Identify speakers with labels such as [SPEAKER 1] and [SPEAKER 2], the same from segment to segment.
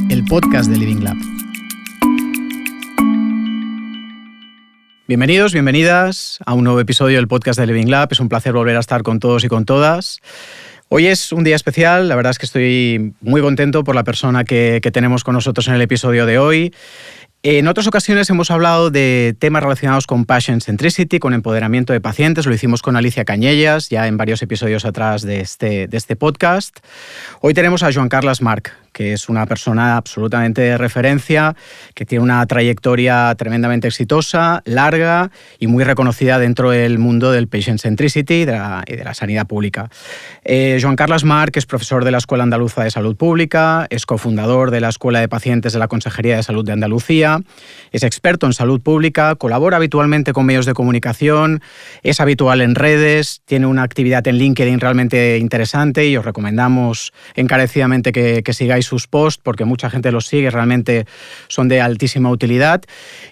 [SPEAKER 1] el podcast de Living Lab. Bienvenidos, bienvenidas a un nuevo episodio del podcast de Living Lab. Es un placer volver a estar con todos y con todas. Hoy es un día especial, la verdad es que estoy muy contento por la persona que tenemos con nosotros en el episodio de hoy. En otras ocasiones hemos hablado de temas relacionados con Patient Centricity, con empoderamiento de pacientes. Lo hicimos con Alicia Cañellas, ya en varios episodios atrás de este podcast. Hoy tenemos a Joan Carles March, que es una persona absolutamente de referencia, que tiene una trayectoria tremendamente exitosa, larga y muy reconocida dentro del mundo del Patient Centricity y de la sanidad pública. Joan Carles March es profesor de la Escuela Andaluza de Salud Pública, es cofundador de la Escuela de Pacientes de la Consejería de Salud de Andalucía, es experto en salud pública, colabora habitualmente con medios de comunicación, es habitual en redes, tiene una actividad en LinkedIn realmente interesante y os recomendamos encarecidamente que sigáis sus posts porque mucha gente los sigue, realmente son de altísima utilidad.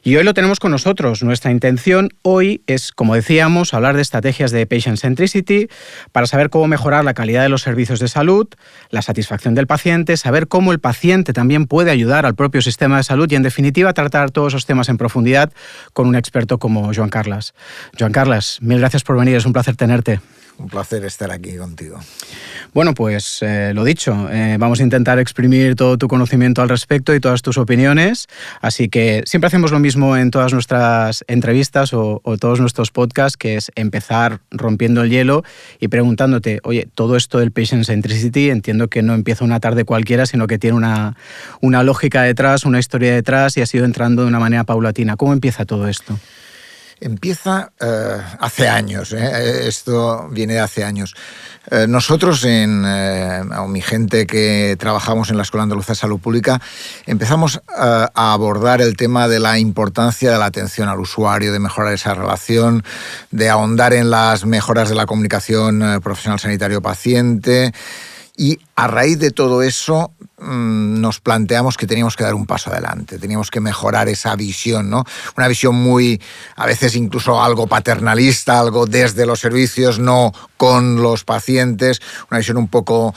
[SPEAKER 1] Y hoy lo tenemos con nosotros. Nuestra intención hoy es, como decíamos, hablar de estrategias de Patient Centricity para saber cómo mejorar la calidad de los servicios de salud, la satisfacción del paciente, saber cómo el paciente también puede ayudar al propio sistema de salud y, en definitiva, tratar todos esos temas en profundidad con un experto como Joan Carles. Joan Carles, mil gracias por venir, es un placer tenerte.
[SPEAKER 2] Un placer estar aquí contigo.
[SPEAKER 1] Bueno, pues lo dicho, vamos a intentar exprimir todo tu conocimiento al respecto y todas tus opiniones, así que siempre hacemos lo mismo en todas nuestras entrevistas o todos nuestros podcasts, que es empezar rompiendo el hielo y preguntándote, oye, todo esto del Patient Centricity entiendo que no empieza una tarde cualquiera, sino que tiene una lógica detrás, una historia detrás y ha sido entrando de una manera paulatina. ¿Cómo empieza todo esto?
[SPEAKER 2] Empieza hace años, esto viene de hace años. Nosotros, mi gente que trabajamos en la Escuela Andaluza de Salud Pública, empezamos a abordar el tema de la importancia de la atención al usuario, de mejorar esa relación, de ahondar en las mejoras de la comunicación profesional sanitario-paciente. Y a raíz de todo eso nos planteamos que teníamos que dar un paso adelante, teníamos que mejorar esa visión, ¿no? Una visión muy, a veces incluso algo paternalista, algo desde los servicios, no con los pacientes, una visión un poco,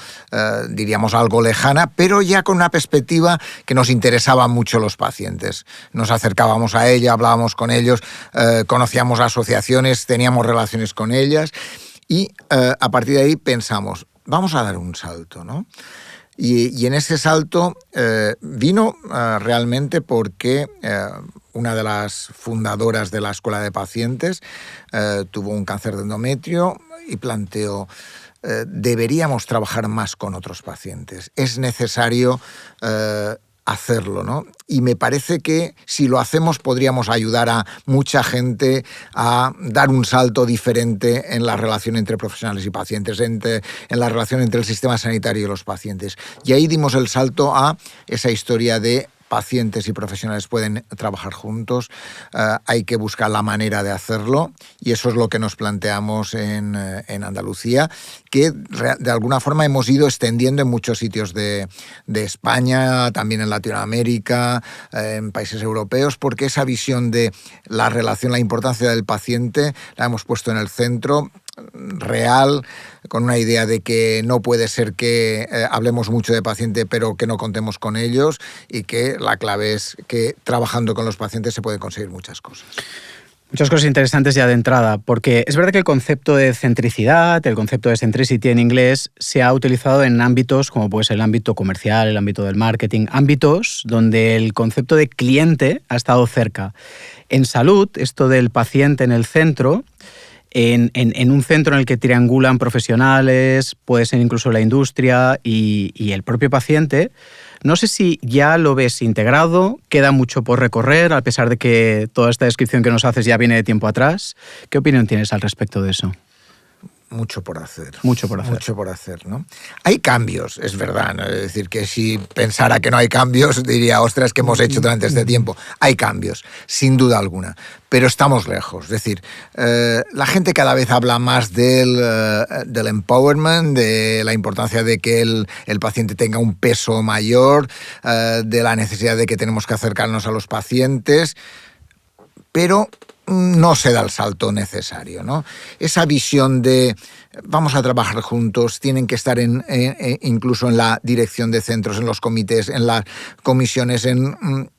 [SPEAKER 2] diríamos, algo lejana, pero ya con una perspectiva que nos interesaba mucho los pacientes. Nos acercábamos a ella, hablábamos con ellos, conocíamos asociaciones, teníamos relaciones con ellas y a partir de ahí pensamos, vamos a dar un salto, ¿no? Y en ese salto vino realmente porque una de las fundadoras de la Escuela de Pacientes tuvo un cáncer de endometrio y planteó, deberíamos trabajar más con otros pacientes. Es necesario hacerlo, ¿no? Y me parece que si lo hacemos podríamos ayudar a mucha gente a dar un salto diferente en la relación entre profesionales y pacientes, en la relación entre el sistema sanitario y los pacientes. Y ahí dimos el salto a esa historia de pacientes y profesionales pueden trabajar juntos, hay que buscar la manera de hacerlo y eso es lo que nos planteamos en Andalucía, que de alguna forma hemos ido extendiendo en muchos sitios de España, también en Latinoamérica, en países europeos, porque esa visión de la relación, la importancia del paciente la hemos puesto en el centro, real, con una idea de que no puede ser que hablemos mucho de paciente pero que no contemos con ellos y que la clave es que trabajando con los pacientes se pueden conseguir muchas cosas.
[SPEAKER 1] Muchas cosas interesantes ya de entrada, porque es verdad que el concepto de centricidad, el concepto de centricity en inglés, se ha utilizado en ámbitos como puede ser el ámbito comercial, el ámbito del marketing, ámbitos donde el concepto de cliente ha estado cerca. En salud, esto del paciente en el centro, en un centro en el que triangulan profesionales, puede ser incluso la industria y el propio paciente, no sé si ya lo ves integrado, queda mucho por recorrer, a pesar de que toda esta descripción que nos haces ya viene de tiempo atrás. ¿Qué opinión tienes al respecto de eso?
[SPEAKER 2] Mucho por hacer.
[SPEAKER 1] Mucho por hacer.
[SPEAKER 2] Mucho por hacer, ¿no? Hay cambios, es verdad, ¿no? Es decir, que si pensara que no hay cambios, diría, ostras, ¿qué hemos hecho durante este tiempo? Hay cambios, sin duda alguna, pero estamos lejos. Es decir, la gente cada vez habla más del empowerment, de la importancia de que el paciente tenga un peso mayor, de la necesidad de que tenemos que acercarnos a los pacientes. pero no se da el salto necesario, ¿no? Esa visión de vamos a trabajar juntos, tienen que estar incluso en la dirección de centros, en los comités, en las comisiones, en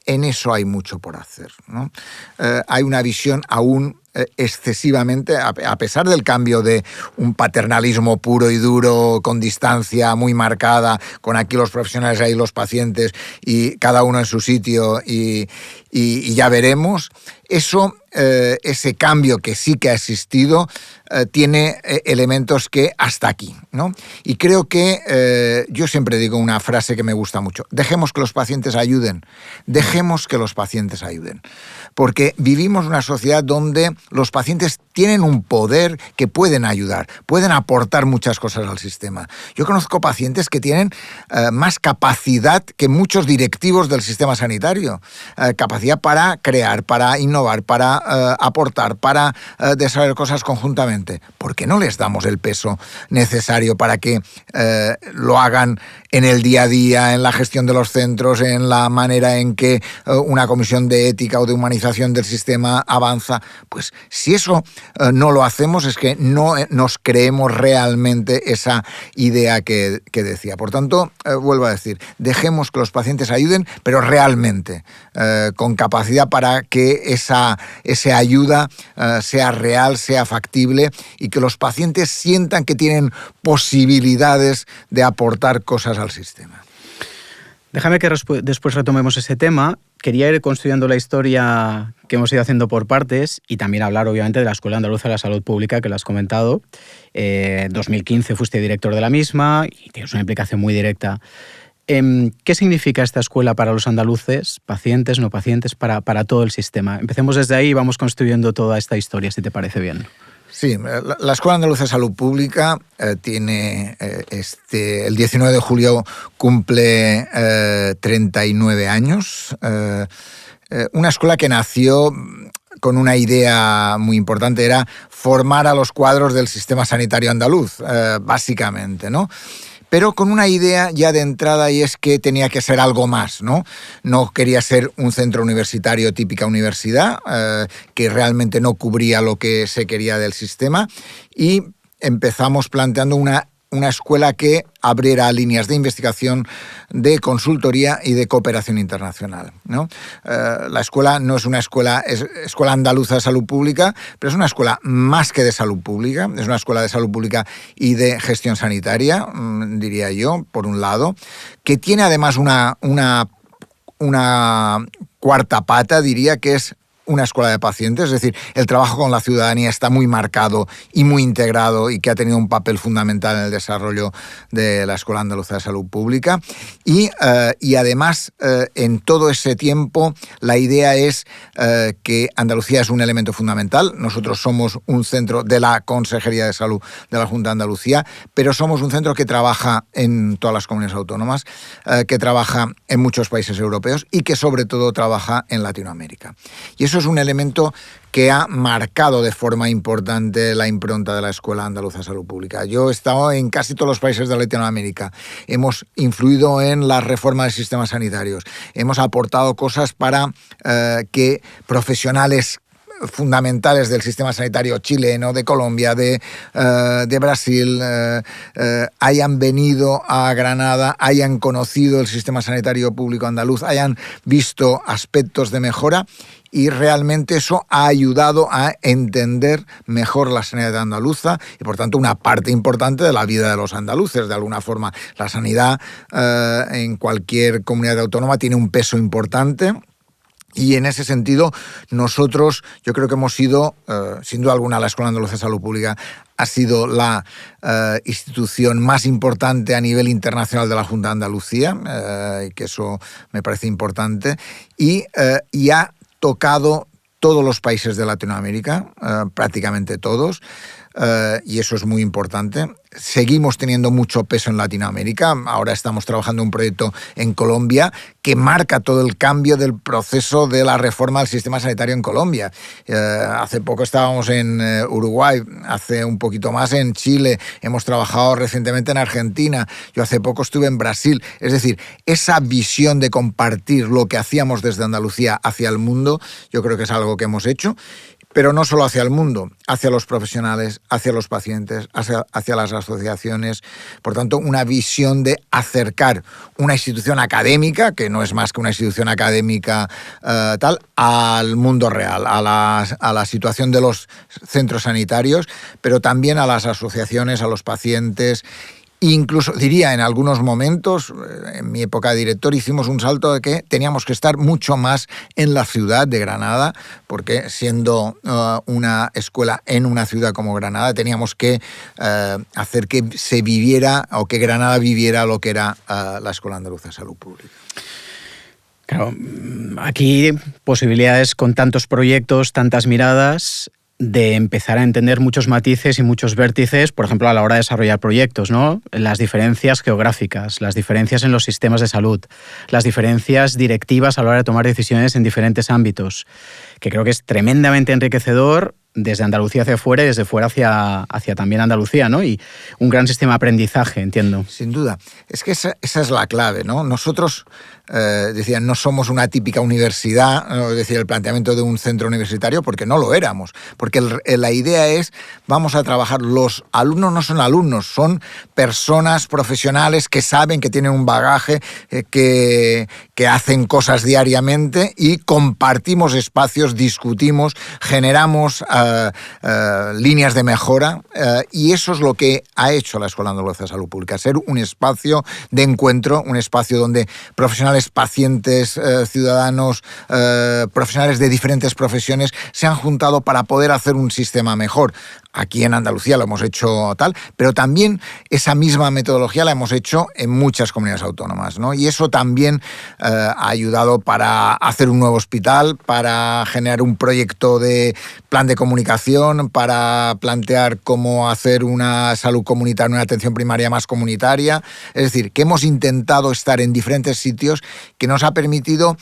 [SPEAKER 2] eso hay mucho por hacer, ¿no? Hay una visión aún excesivamente, a pesar del cambio de un paternalismo puro y duro, con distancia muy marcada, con aquí los profesionales, ahí los pacientes, y cada uno en su sitio, y ya veremos. Eso, ese cambio que sí que ha existido, tiene elementos que hasta aquí, ¿no? Y creo que yo siempre digo una frase que me gusta mucho: dejemos que los pacientes ayuden, dejemos que los pacientes ayuden. Porque vivimos una sociedad donde los pacientes tienen un poder que pueden ayudar, pueden aportar muchas cosas al sistema. Yo conozco pacientes que tienen más capacidad que muchos directivos del sistema sanitario, capacidad para crear, para innovar, para aportar, para desarrollar cosas conjuntamente. ¿Por qué no les damos el peso necesario para que lo hagan en el día a día, en la gestión de los centros, en la manera en que una comisión de ética o de humanización del sistema avanza? Pues si eso no lo hacemos, es que no nos creemos realmente esa idea que decía. Por tanto, vuelvo a decir, dejemos que los pacientes ayuden, pero realmente, con capacidad para que esa ayuda sea real, sea factible, y que los pacientes sientan que tienen posibilidades de aportar cosas al sistema.
[SPEAKER 1] Déjame que después retomemos ese tema. Quería ir construyendo la historia que hemos ido haciendo por partes y también hablar, obviamente, de la Escuela Andaluza de la Salud Pública, que lo has comentado. En 2015 fuiste director de la misma y tienes una implicación muy directa. ¿Qué significa esta escuela para los andaluces, pacientes, no pacientes, para todo el sistema? Empecemos desde ahí y vamos construyendo toda esta historia, si te parece bien.
[SPEAKER 2] Sí, la Escuela Andaluza de Salud Pública tiene el 19 de julio cumple 39 años. Una escuela que nació con una idea muy importante, era formar a los cuadros del sistema sanitario andaluz, básicamente, ¿no? Pero con una idea ya de entrada, y es que tenía que ser algo más, ¿no? No quería ser un centro universitario típica universidad, que realmente no cubría lo que se quería del sistema, y empezamos planteando una escuela que abriera líneas de investigación, de consultoría y de cooperación internacional, ¿no? La escuela no es una escuela, es Escuela Andaluza de Salud Pública, pero es una escuela más que de salud pública, es una escuela de salud pública y de gestión sanitaria, diría yo, por un lado, que tiene además una cuarta pata, diría, que es una escuela de pacientes, es decir, el trabajo con la ciudadanía está muy marcado y muy integrado, y que ha tenido un papel fundamental en el desarrollo de la Escuela Andaluza de Salud Pública. Y además, en todo ese tiempo, la idea es que Andalucía es un elemento fundamental. Nosotros somos un centro de la Consejería de Salud de la Junta de Andalucía, pero somos un centro que trabaja en todas las comunidades autónomas, que trabaja en muchos países europeos y que sobre todo trabaja en Latinoamérica. Y eso es un elemento que ha marcado de forma importante la impronta de la Escuela Andaluza de Salud Pública. Yo he estado en casi todos los países de Latinoamérica. Hemos influido en la reforma de sistemas sanitarios. Hemos aportado cosas para que profesionales fundamentales del sistema sanitario chileno, de Colombia, de Brasil, hayan venido a Granada, hayan conocido el sistema sanitario público andaluz, hayan visto aspectos de mejora, y realmente eso ha ayudado a entender mejor la sanidad andaluza y, por tanto, una parte importante de la vida de los andaluces. De alguna forma, la sanidad en cualquier comunidad autónoma tiene un peso importante. Y en ese sentido, nosotros, yo creo que hemos sido, sin duda alguna, la Escuela Andaluza de Salud Pública ha sido la institución más importante a nivel internacional de la Junta de Andalucía, y que eso me parece importante, y ha tocado todos los países de Latinoamérica, prácticamente todos. y eso es muy importante. Seguimos teniendo mucho peso en Latinoamérica. Ahora estamos trabajando en un proyecto en Colombia que marca todo el cambio del proceso de la reforma del sistema sanitario en Colombia. Hace poco estábamos en Uruguay, hace un poquito más en Chile, hemos trabajado recientemente en Argentina, yo hace poco estuve en Brasil. Es decir, esa visión de compartir lo que hacíamos desde Andalucía hacia el mundo, yo creo que es algo que hemos hecho. Pero no solo hacia el mundo, hacia los profesionales, hacia los pacientes, hacia las asociaciones. Por tanto, una visión de acercar una institución académica, que no es más que una institución académica al mundo real, a la situación de los centros sanitarios, pero también a las asociaciones, a los pacientes. Incluso, diría, en algunos momentos, en mi época de director, hicimos un salto de que teníamos que estar mucho más en la ciudad de Granada, porque siendo una escuela en una ciudad como Granada, teníamos que hacer que se viviera o que Granada viviera lo que era la Escuela Andaluza de Salud Pública.
[SPEAKER 1] Claro, aquí posibilidades con tantos proyectos, tantas miradas, de empezar a entender muchos matices y muchos vértices, por ejemplo, a la hora de desarrollar proyectos, ¿no? Las diferencias geográficas, las diferencias en los sistemas de salud, las diferencias directivas a la hora de tomar decisiones en diferentes ámbitos, que creo que es tremendamente enriquecedor desde Andalucía hacia afuera y desde fuera hacia también Andalucía, ¿no? Y un gran sistema de aprendizaje, entiendo.
[SPEAKER 2] Sin duda. Es que esa es la clave, ¿no? Nosotros, decían, no somos una típica universidad, ¿no? Es decir, el planteamiento de un centro universitario, porque no lo éramos. Porque la idea es, vamos a trabajar, los alumnos no son alumnos, son personas profesionales que saben, que tienen un bagaje, que hacen cosas diariamente y compartimos espacios, discutimos, generamos líneas de mejora, y eso es lo que ha hecho la Escuela Andaluza de Salud Pública, ser un espacio de encuentro, un espacio donde profesionales, pacientes, ciudadanos, profesionales de diferentes profesiones se han juntado para poder hacer un sistema mejor. Aquí en Andalucía lo hemos hecho tal, pero también esa misma metodología la hemos hecho en muchas comunidades autónomas, ¿no? Y eso también ha ayudado para hacer un nuevo hospital, para generar un proyecto de plan de comunicación, para plantear cómo hacer una salud comunitaria, una atención primaria más comunitaria. Es decir, que hemos intentado estar en diferentes sitios que nos ha permitido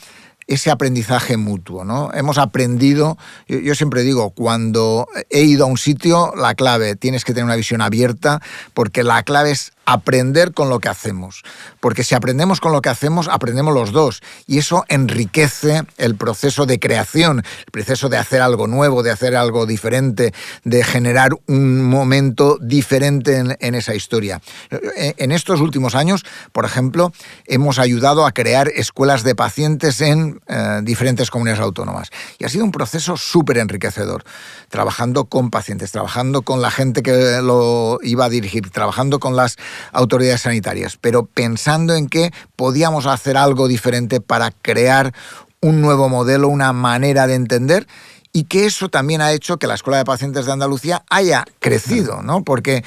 [SPEAKER 2] ese aprendizaje mutuo, ¿no? Hemos aprendido, yo siempre digo, cuando he ido a un sitio, la clave, tienes que tener una visión abierta, porque la clave es aprender con lo que hacemos, porque si aprendemos con lo que hacemos, aprendemos los dos, y eso enriquece el proceso de creación, el proceso de hacer algo nuevo, de hacer algo diferente, de generar un momento diferente en esa historia. En estos últimos años, por ejemplo, hemos ayudado a crear escuelas de pacientes en diferentes comunidades autónomas, y ha sido un proceso súper enriquecedor, trabajando con pacientes, trabajando con la gente que lo iba a dirigir, trabajando con las autoridades sanitarias, pero pensando en que podíamos hacer algo diferente para crear un nuevo modelo, una manera de entender, y que eso también ha hecho que la Escuela de Pacientes de Andalucía haya crecido, ¿no? Porque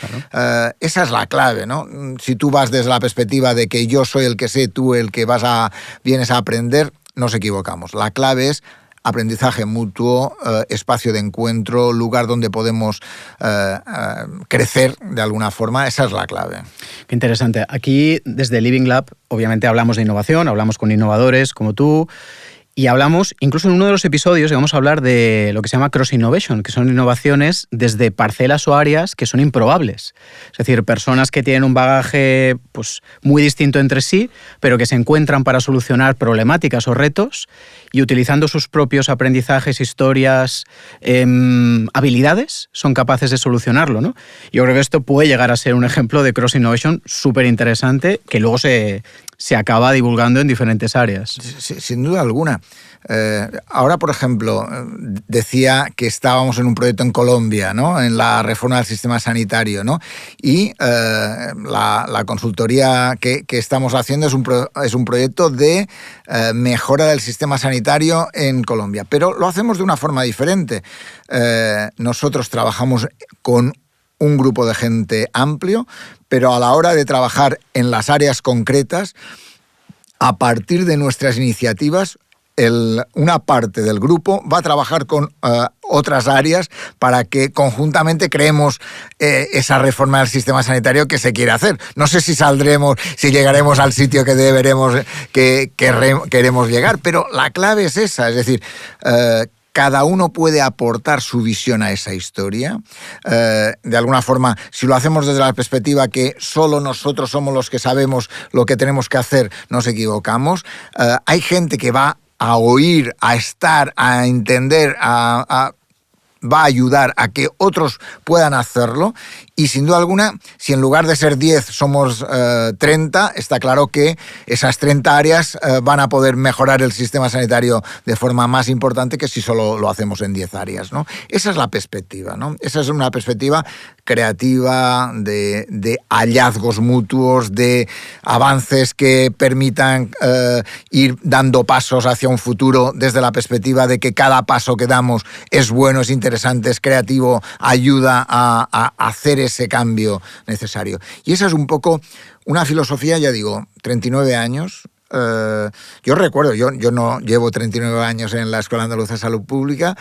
[SPEAKER 2] esa es la clave, ¿no? Si tú vas desde la perspectiva de que yo soy el que sé, tú el que vienes a aprender, nos equivocamos. La clave es aprendizaje mutuo, espacio de encuentro, lugar donde podemos crecer de alguna forma. Esa es la clave.
[SPEAKER 1] Qué interesante. Aquí, desde Living Lab, obviamente hablamos de innovación, hablamos con innovadores como tú, y hablamos, incluso en uno de los episodios, vamos a hablar de lo que se llama cross innovation, que son innovaciones desde parcelas o áreas que son improbables. Es decir, personas que tienen un bagaje pues, muy distinto entre sí, pero que se encuentran para solucionar problemáticas o retos y utilizando sus propios aprendizajes, historias, habilidades, son capaces de solucionarlo, ¿no? Yo creo que esto puede llegar a ser un ejemplo de cross innovation súper interesante que luego se acaba divulgando en diferentes áreas.
[SPEAKER 2] Sin duda alguna. Ahora, por ejemplo, decía que estábamos en un proyecto en Colombia, ¿no? En la reforma del sistema sanitario, ¿no? Y la consultoría que estamos haciendo es un proyecto de mejora del sistema sanitario en Colombia, pero lo hacemos de una forma diferente. Nosotros trabajamos con un grupo de gente amplio, pero a la hora de trabajar en las áreas concretas, a partir de nuestras iniciativas, una parte del grupo va a trabajar con otras áreas para que conjuntamente creemos esa reforma del sistema sanitario que se quiere hacer. No sé si saldremos, si llegaremos al sitio que queremos llegar, pero la clave es esa, es decir, cada uno puede aportar su visión a esa historia. De alguna forma, si lo hacemos desde la perspectiva que solo nosotros somos los que sabemos lo que tenemos que hacer, nos equivocamos. Hay gente que va a oír, a estar, a entender, va a ayudar a que otros puedan hacerlo, y sin duda alguna, si en lugar de ser 10 somos 30, está claro que esas 30 áreas van a poder mejorar el sistema sanitario de forma más importante que si solo lo hacemos en 10 áreas, ¿no? Esa es la perspectiva, ¿no? Esa es una perspectiva creativa, de hallazgos mutuos, de avances que permitan ir dando pasos hacia un futuro desde la perspectiva de que cada paso que damos es bueno, es interesante, es creativo, ayuda a hacer ese cambio necesario. Y esa es un poco una filosofía, ya digo, 39 años. Yo recuerdo, yo no llevo 39 años en la Escuela Andaluza de Salud Pública.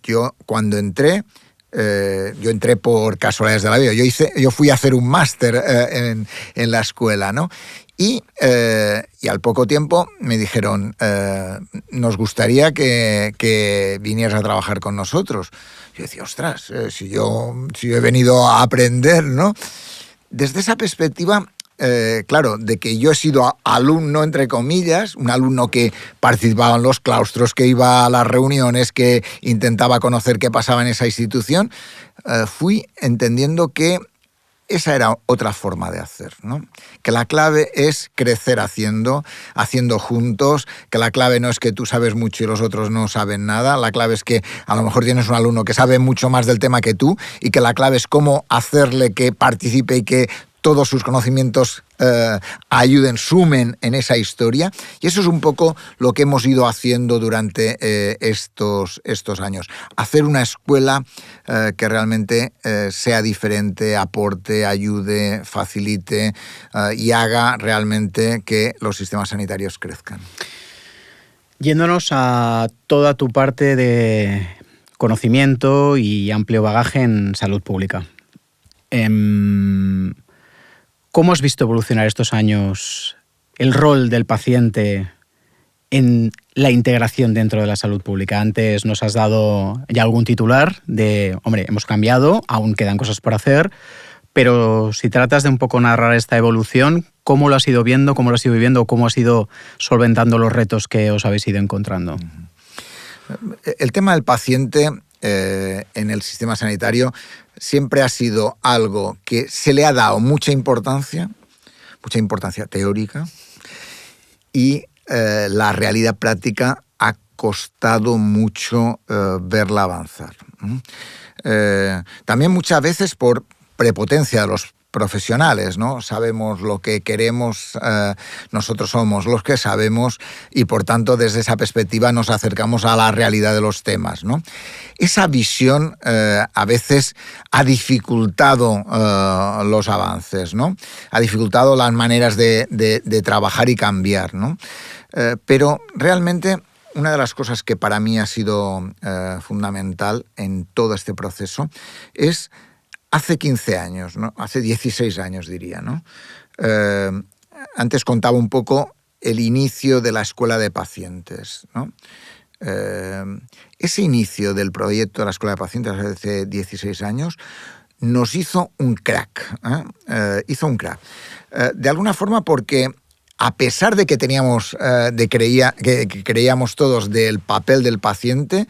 [SPEAKER 2] Yo cuando entré, yo entré por casualidades de la vida. Yo fui a hacer un máster en la escuela, ¿no? Y al poco tiempo me dijeron, nos gustaría que vinieras a trabajar con nosotros. Yo decía, ostras, si yo he venido a aprender, ¿no? Desde esa perspectiva, claro, de que yo he sido alumno, entre comillas, un alumno que participaba en los claustros, que iba a las reuniones, que intentaba conocer qué pasaba en esa institución, fui entendiendo que esa era otra forma de hacer, ¿no? Que la clave es crecer haciendo juntos, que la clave no es que tú sabes mucho y los otros no saben nada, la clave es que a lo mejor tienes un alumno que sabe mucho más del tema que tú, y que la clave es cómo hacerle que participe y que todos sus conocimientos ayuden, sumen en esa historia. Y eso es un poco lo que hemos ido haciendo durante estos años. Hacer una escuela que realmente sea diferente, aporte, ayude, facilite y haga realmente que los sistemas sanitarios crezcan.
[SPEAKER 1] Yéndonos a toda tu parte de conocimiento y amplio bagaje en salud pública. ¿Cómo has visto evolucionar estos años el rol del paciente en la integración dentro de la salud pública? Antes nos has dado ya algún titular de, hombre, hemos cambiado, aún quedan cosas por hacer, pero si tratas de un poco narrar esta evolución, ¿cómo lo has ido viendo, cómo lo has ido viviendo, cómo has ido solventando los retos que os habéis ido encontrando?
[SPEAKER 2] El tema del paciente en el sistema sanitario siempre ha sido algo que se le ha dado mucha importancia teórica, y la realidad práctica ha costado mucho verla avanzar. También muchas veces por prepotencia de los profesionales, ¿no? Sabemos lo que queremos, nosotros somos los que sabemos, y por tanto desde esa perspectiva nos acercamos a la realidad de los temas, ¿no? Esa visión a veces ha dificultado los avances, ¿no? Ha dificultado las maneras de trabajar y cambiar, ¿no? Pero realmente una de las cosas que para mí ha sido fundamental en todo este proceso es hace 15 años, ¿no? Hace 16 años diría, ¿no? Antes contaba un poco el inicio de la escuela de pacientes, ¿no? Ese inicio del proyecto de la escuela de pacientes hace 16 años nos hizo un crack, hizo un crack. De alguna forma porque a pesar de que teníamos, que creíamos todos del papel del paciente,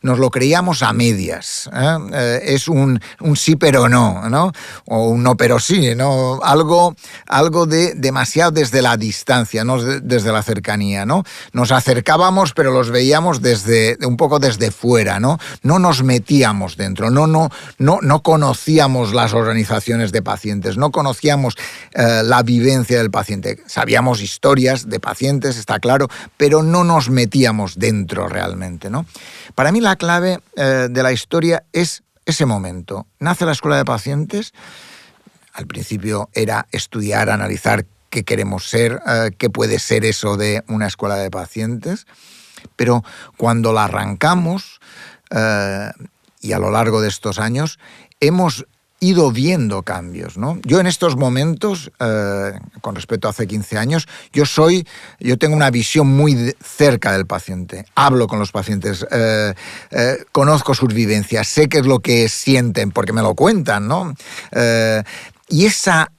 [SPEAKER 2] nos lo creíamos a medias. Es un sí pero no, ¿no? O un no pero sí, ¿no? Algo de demasiado desde la distancia, no desde la cercanía, ¿no? Nos acercábamos, pero los veíamos un poco desde fuera, ¿no? No nos metíamos dentro, no conocíamos las organizaciones de pacientes, no conocíamos la vivencia del paciente. Sabíamos historias de pacientes, está claro, pero no nos metíamos dentro realmente, ¿no? Para mí la clave de la historia es ese momento. Nace la escuela de pacientes, al principio era estudiar, analizar qué queremos ser, qué puede ser eso de una escuela de pacientes. Pero cuando la arrancamos, y a lo largo de estos años, hemos ido viendo cambios, ¿no? Yo en estos momentos, con respecto a hace 15 años, yo tengo una visión muy cerca del paciente. Hablo con los pacientes, conozco sus vivencias, sé qué es lo que sienten, porque me lo cuentan, ¿no? Y esa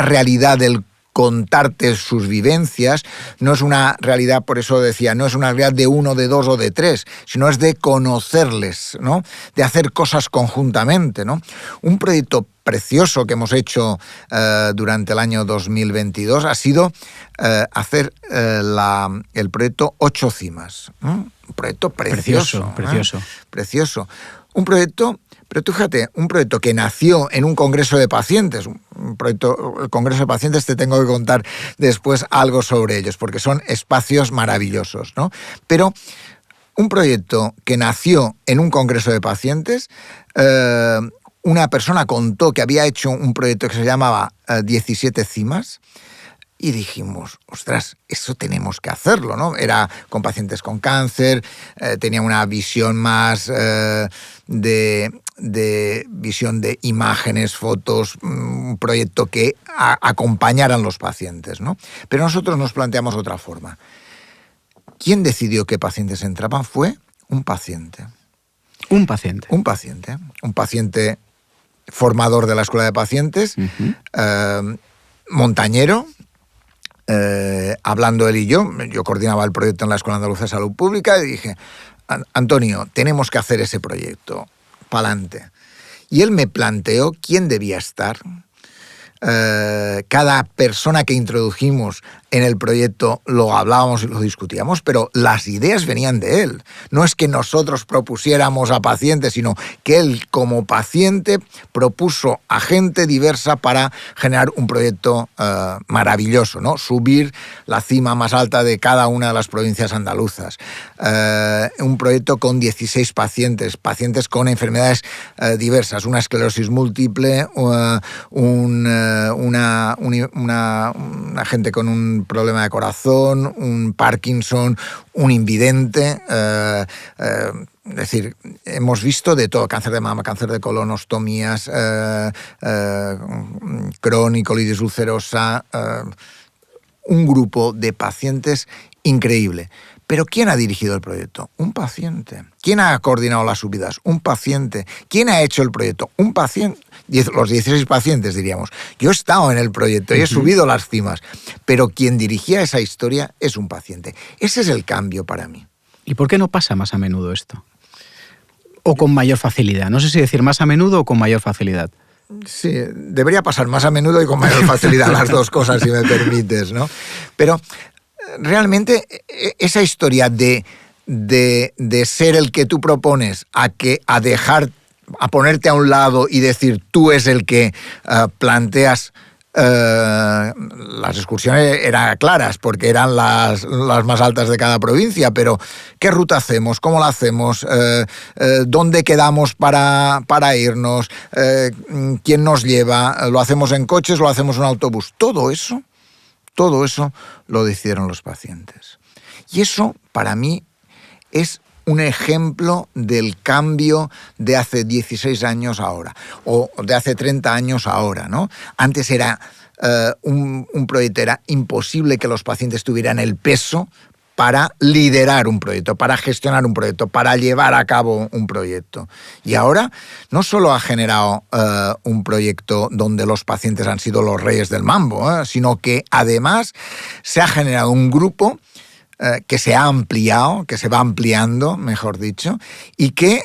[SPEAKER 2] realidad del contarte sus vivencias no es una realidad, por eso decía, no es una realidad de uno, de dos o de tres, sino es de conocerles, ¿no? De hacer cosas conjuntamente, ¿no? Un proyecto precioso que hemos hecho durante el año 2022 ha sido hacer el proyecto 8 cimas, ¿no? Un proyecto precioso. Precioso. Un proyecto, pero tú fíjate, un proyecto que nació en un congreso de pacientes, el congreso de pacientes te tengo que contar después algo sobre ellos, porque son espacios maravillosos, ¿no? Pero un proyecto que nació en un congreso de pacientes, una persona contó que había hecho un proyecto que se llamaba 17 cimas, y dijimos, ostras, eso tenemos que hacerlo, ¿no? Era con pacientes con cáncer, tenía una visión más de visión de imágenes, fotos, un proyecto que acompañaran los pacientes, ¿no? Pero nosotros nos planteamos otra forma. ¿Quién decidió qué pacientes entraban? Fue un paciente.
[SPEAKER 1] Un paciente.
[SPEAKER 2] Un paciente formador de la escuela de pacientes, montañero. Hablando él y yo coordinaba el proyecto en la Escuela Andaluza de Salud Pública y dije, Antonio, tenemos que hacer ese proyecto, pa'lante. Y él me planteó quién debía estar. Cada persona que introdujimos en el proyecto lo hablábamos y lo discutíamos, pero las ideas venían de él. No es que nosotros propusiéramos a pacientes, sino que él como paciente propuso a gente diversa para generar un proyecto maravilloso, ¿no? Subir la cima más alta de cada una de las provincias andaluzas. Un proyecto con 16 pacientes con enfermedades diversas, una esclerosis múltiple, una gente con un problema de corazón, un Parkinson, un invidente, es decir, hemos visto de todo, cáncer de mama, cáncer de colon, ostomías, Crohn, colitis ulcerosa, un grupo de pacientes increíble. ¿Pero quién ha dirigido el proyecto? Un paciente. ¿Quién ha coordinado las subidas? Un paciente. ¿Quién ha hecho el proyecto? Un paciente. Los 16 pacientes, diríamos. Yo he estado en el proyecto y he subido las cimas, pero quien dirigía esa historia es un paciente. Ese es el cambio para mí.
[SPEAKER 1] ¿Y por qué no pasa más a menudo esto? ¿O con mayor facilidad? No sé si decir más a menudo o con mayor facilidad.
[SPEAKER 2] Sí, debería pasar más a menudo y con mayor facilidad, las dos cosas, si me permites, ¿no? Pero realmente esa historia de ser el que tú propones a ponerte a un lado y decir tú es el que planteas. Las excursiones eran claras porque eran las más altas de cada provincia, pero ¿qué ruta hacemos? ¿Cómo la hacemos? ¿Dónde quedamos para irnos? ¿Quién nos lleva? ¿Lo hacemos en coches? ¿Lo hacemos en autobús? Todo eso lo decidieron los pacientes. Y eso, para mí, es un ejemplo del cambio de hace 16 años ahora, o de hace 30 años ahora, ¿no? Antes era un proyecto, era imposible que los pacientes tuvieran el peso para liderar un proyecto, para gestionar un proyecto, para llevar a cabo un proyecto. Y ahora no solo ha generado un proyecto donde los pacientes han sido los reyes del mambo, sino que además se ha generado un grupo que se ha ampliado, que se va ampliando, mejor dicho, y que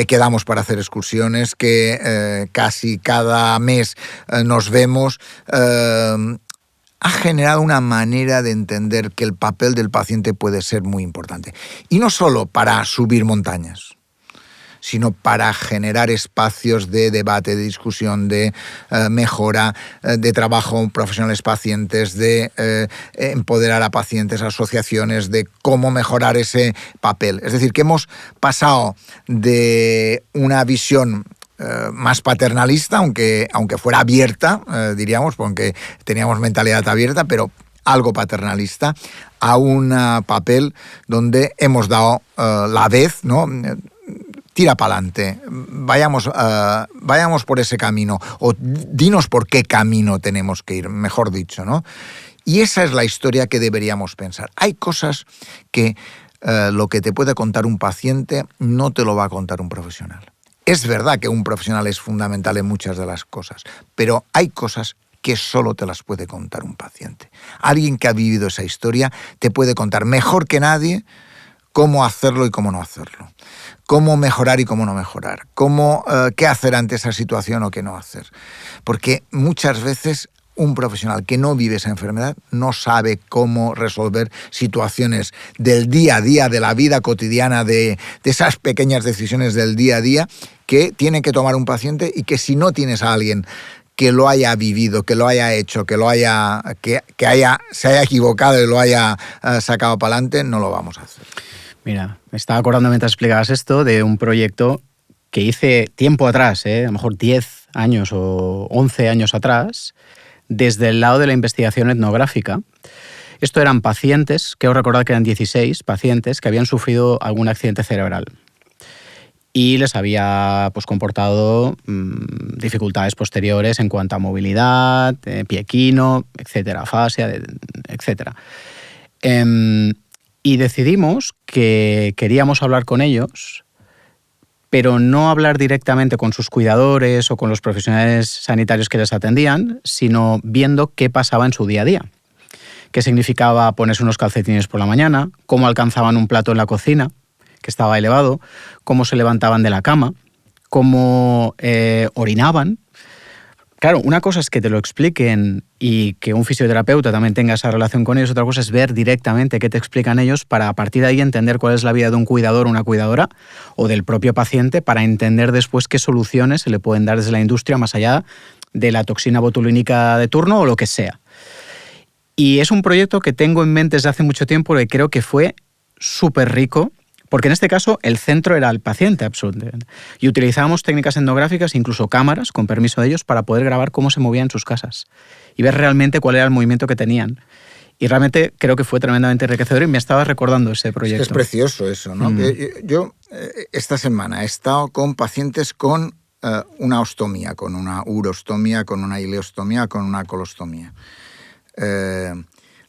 [SPEAKER 2] quedamos para hacer excursiones, que casi cada mes nos vemos. Ha generado una manera de entender que el papel del paciente puede ser muy importante. Y no solo para subir montañas, sino para generar espacios de debate, de discusión, de mejora, de trabajo profesionales pacientes, de empoderar a pacientes, asociaciones, de cómo mejorar ese papel. Es decir, que hemos pasado de una visión más paternalista, aunque fuera abierta, diríamos, porque teníamos mentalidad abierta, pero algo paternalista, a un papel donde hemos dado la vez, ¿no? Tira para adelante, vayamos por ese camino, o dinos por qué camino tenemos que ir, mejor dicho, ¿no? Y esa es la historia que deberíamos pensar. Hay cosas que lo que te puede contar un paciente no te lo va a contar un profesional. Es verdad que un profesional es fundamental en muchas de las cosas, pero hay cosas que solo te las puede contar un paciente. Alguien que ha vivido esa historia te puede contar mejor que nadie cómo hacerlo y cómo no hacerlo, cómo mejorar y cómo no mejorar, qué hacer ante esa situación o qué no hacer. Porque muchas veces un profesional que no vive esa enfermedad no sabe cómo resolver situaciones del día a día, de la vida cotidiana, de esas pequeñas decisiones del día a día que tiene que tomar un paciente, y que si no tienes a alguien que lo haya vivido, que lo haya hecho, que se haya equivocado y lo haya sacado para adelante, no lo vamos a hacer.
[SPEAKER 1] Mira, me estaba acordando mientras explicabas esto de un proyecto que hice tiempo atrás, a lo mejor 10 años o 11 años atrás, desde el lado de la investigación etnográfica. Esto eran pacientes, creo recordar que eran 16 pacientes que habían sufrido algún accidente cerebral y les había comportado dificultades posteriores en cuanto a movilidad, pie equino, etcétera, fascia, etcétera. Y decidimos que queríamos hablar con ellos, pero no hablar directamente con sus cuidadores o con los profesionales sanitarios que les atendían, sino viendo qué pasaba en su día a día. Qué significaba ponerse unos calcetines por la mañana, cómo alcanzaban un plato en la cocina, que estaba elevado, cómo se levantaban de la cama, cómo orinaban. Claro, una cosa es que te lo expliquen y que un fisioterapeuta también tenga esa relación con ellos, otra cosa es ver directamente qué te explican ellos para a partir de ahí entender cuál es la vida de un cuidador o una cuidadora o del propio paciente, para entender después qué soluciones se le pueden dar desde la industria más allá de la toxina botulínica de turno o lo que sea. Y es un proyecto que tengo en mente desde hace mucho tiempo y creo que fue súper rico, porque en este caso el centro era el paciente absolutamente. Y utilizábamos técnicas etnográficas, incluso cámaras, con permiso de ellos, para poder grabar cómo se movían en sus casas y ver realmente cuál era el movimiento que tenían. Y realmente creo que fue tremendamente enriquecedor y me estaba recordando ese proyecto.
[SPEAKER 2] Es precioso eso, ¿no? Yo esta semana he estado con pacientes con una ostomía, con una urostomía, con una ileostomía, con una colostomía.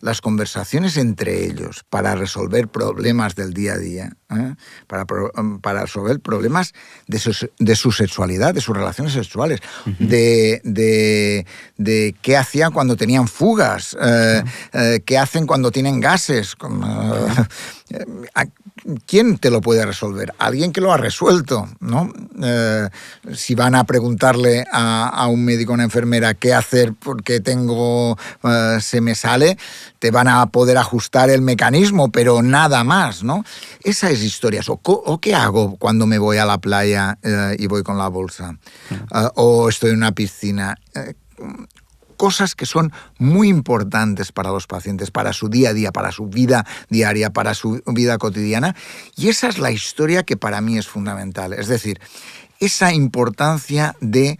[SPEAKER 2] Las conversaciones entre ellos para resolver problemas del día a día, para resolver problemas de su sexualidad, de sus relaciones sexuales, de qué hacían cuando tenían fugas, qué hacen cuando tienen gases. ¿Quién te lo puede resolver? Alguien que lo ha resuelto, ¿no? Si van a preguntarle a un médico o una enfermera qué hacer porque se me sale, te van a poder ajustar el mecanismo, pero nada más, ¿no? Esa es historias. ¿O qué hago cuando me voy a la playa y voy con la bolsa? O estoy en una piscina. Cosas que son muy importantes para los pacientes, para su día a día, para su vida diaria, para su vida cotidiana. Y esa es la historia que para mí es fundamental. Es decir, esa importancia de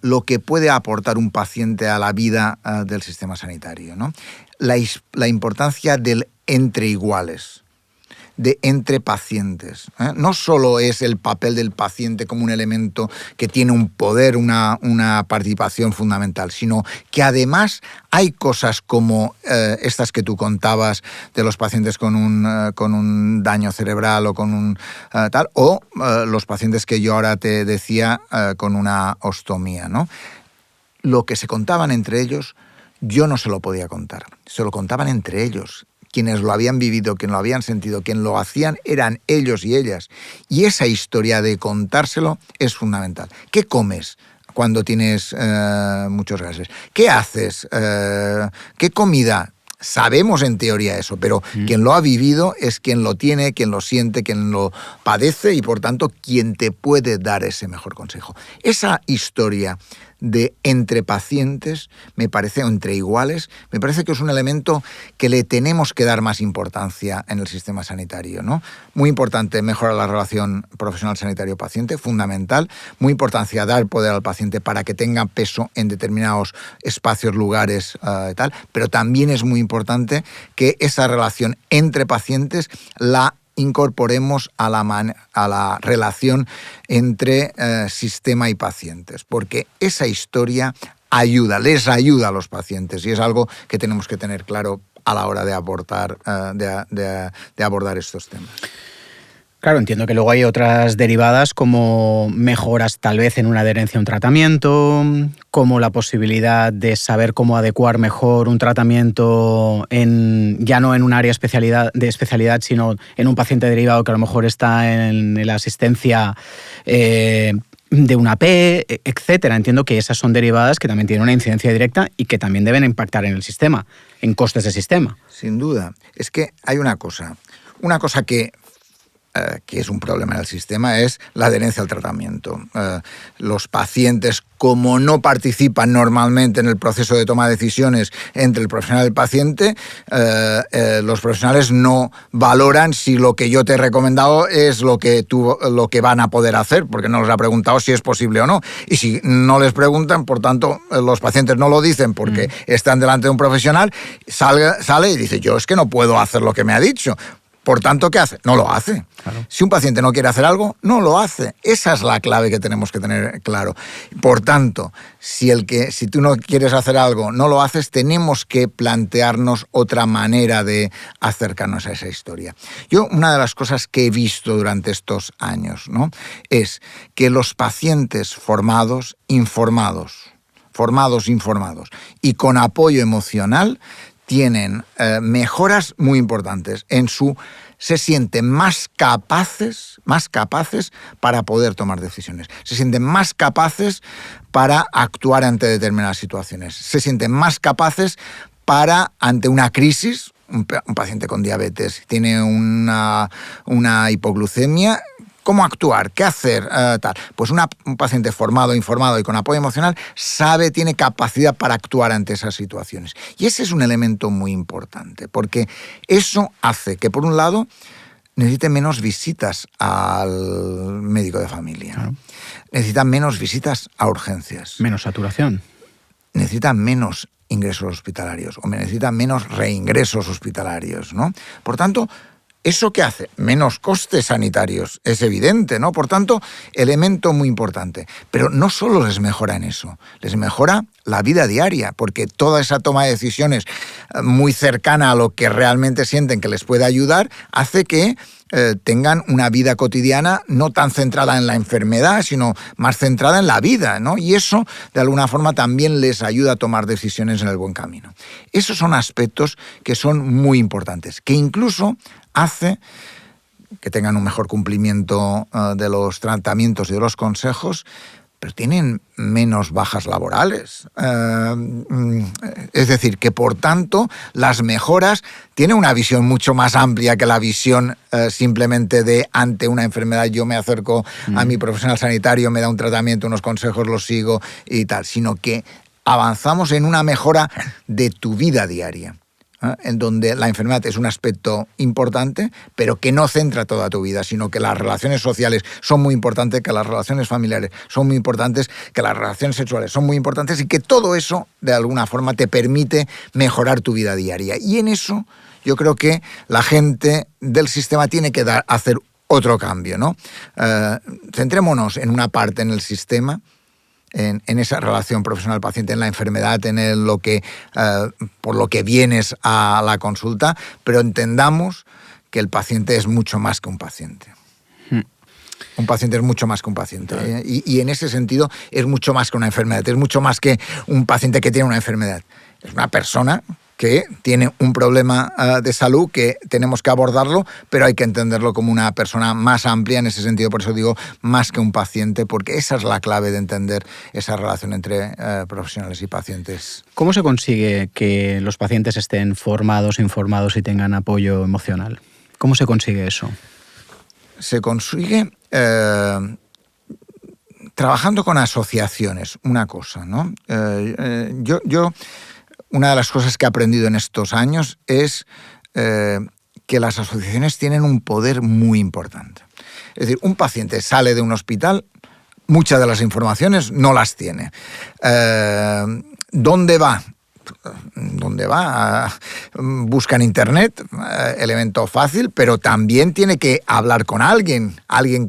[SPEAKER 2] lo que puede aportar un paciente a la vida del sistema sanitario, ¿no? La importancia del entre iguales, de entre pacientes. No solo es el papel del paciente como un elemento que tiene un poder, una participación fundamental, sino que además hay cosas como estas que tú contabas de los pacientes con un daño cerebral o con un tal, o los pacientes que yo ahora te decía con una ostomía, ¿no? Lo que se contaban entre ellos, yo no se lo podía contar, se lo contaban entre ellos. Quienes lo habían vivido, quienes lo habían sentido, quienes lo hacían eran ellos y ellas. Y esa historia de contárselo es fundamental. ¿Qué comes cuando tienes muchos gases? ¿Qué haces? ¿Qué comida? Sabemos en teoría eso, pero quien lo ha vivido es quien lo tiene, quien lo siente, quien lo padece y por tanto quien te puede dar ese mejor consejo. Esa historia de entre pacientes, me parece, o entre iguales, me parece que es un elemento que le tenemos que dar más importancia en el sistema sanitario, ¿no? Muy importante mejorar la relación profesional sanitario-paciente, fundamental. Muy importante dar poder al paciente para que tenga peso en determinados espacios, lugares y tal, pero también es muy importante que esa relación entre pacientes la incorporemos a la relación entre sistema y pacientes, porque esa historia les ayuda a los pacientes y es algo que tenemos que tener claro a la hora de abordar estos temas.
[SPEAKER 1] Claro, entiendo que luego hay otras derivadas como mejoras tal vez en una adherencia a un tratamiento, como la posibilidad de saber cómo adecuar mejor un tratamiento ya no en un área de especialidad, sino en un paciente derivado que a lo mejor está en la asistencia de una P, etcétera. Entiendo que esas son derivadas que también tienen una incidencia directa y que también deben impactar en el sistema, en costes de sistema.
[SPEAKER 2] Sin duda. Es que hay una cosa que es un problema en el sistema, es la adherencia al tratamiento. Los pacientes, como no participan normalmente en el proceso de toma de decisiones entre el profesional y el paciente, los profesionales no valoran si lo que yo te he recomendado es lo que van a poder hacer, porque no les ha preguntado si es posible o no. Y si no les preguntan, por tanto, los pacientes no lo dicen porque están delante de un profesional, sale y dice, yo es que no puedo hacer lo que me ha dicho. Por tanto, ¿qué hace? No lo hace. Claro. Si un paciente no quiere hacer algo, no lo hace. Esa es la clave que tenemos que tener claro. Por tanto, si tú no quieres hacer algo, no lo haces, tenemos que plantearnos otra manera de acercarnos a esa historia. Yo, una de las cosas que he visto durante estos años, ¿no?, es que los pacientes informados y con apoyo emocional tienen mejoras muy importantes se sienten más capaces para poder tomar decisiones, se sienten más capaces para actuar ante determinadas situaciones, se sienten más capaces para, ante una crisis, un paciente con diabetes tiene una hipoglucemia, ¿cómo actuar? ¿Qué hacer? Pues un paciente formado, informado y con apoyo emocional tiene capacidad para actuar ante esas situaciones. Y ese es un elemento muy importante, porque eso hace que, por un lado, necesite menos visitas al médico de familia. Claro. Necesita menos visitas a urgencias.
[SPEAKER 1] Menos saturación.
[SPEAKER 2] Necesita menos ingresos hospitalarios o necesita menos reingresos hospitalarios, ¿no? Por tanto, ¿eso qué hace? Menos costes sanitarios, es evidente, ¿no? Por tanto, elemento muy importante. Pero no solo les mejora en eso, les mejora la vida diaria, porque toda esa toma de decisiones muy cercana a lo que realmente sienten que les puede ayudar, hace que tengan una vida cotidiana no tan centrada en la enfermedad, sino más centrada en la vida, ¿no? Y eso, de alguna forma, también les ayuda a tomar decisiones en el buen camino. Esos son aspectos que son muy importantes, que incluso hace que tengan un mejor cumplimiento de los tratamientos y de los consejos, pero tienen menos bajas laborales. Es decir, que por tanto las mejoras tienen una visión mucho más amplia que la visión simplemente de ante una enfermedad yo me acerco a mi profesional sanitario, me da un tratamiento, unos consejos, los sigo y tal, sino que avanzamos en una mejora de tu vida diaria, en donde la enfermedad es un aspecto importante, pero que no centra toda tu vida, sino que las relaciones sociales son muy importantes, que las relaciones familiares son muy importantes, que las relaciones sexuales son muy importantes y que todo eso, de alguna forma, te permite mejorar tu vida diaria. Y en eso yo creo que la gente del sistema tiene que hacer otro cambio, ¿no? Centrémonos en una parte en el sistema, en esa relación profesional-paciente, en la enfermedad, por lo que vienes a la consulta, pero entendamos que el paciente es mucho más que un paciente. Un paciente es mucho más que un paciente. Y en ese sentido es mucho más que una enfermedad, es mucho más que un paciente que tiene una enfermedad. Es una persona que tiene un problema de salud que tenemos que abordarlo, pero hay que entenderlo como una persona más amplia en ese sentido. Por eso digo más que un paciente, porque esa es la clave de entender esa relación entre profesionales y pacientes.
[SPEAKER 1] ¿Cómo se consigue que los pacientes estén formados, informados y tengan apoyo emocional? ¿Cómo se consigue eso?
[SPEAKER 2] Se consigue trabajando con asociaciones, una cosa, ¿no? Yo una de las cosas que he aprendido en estos años es que las asociaciones tienen un poder muy importante. Es decir, un paciente sale de un hospital, muchas de las informaciones no las tiene. ¿Dónde va? Busca en internet, elemento fácil, pero también tiene que hablar con alguien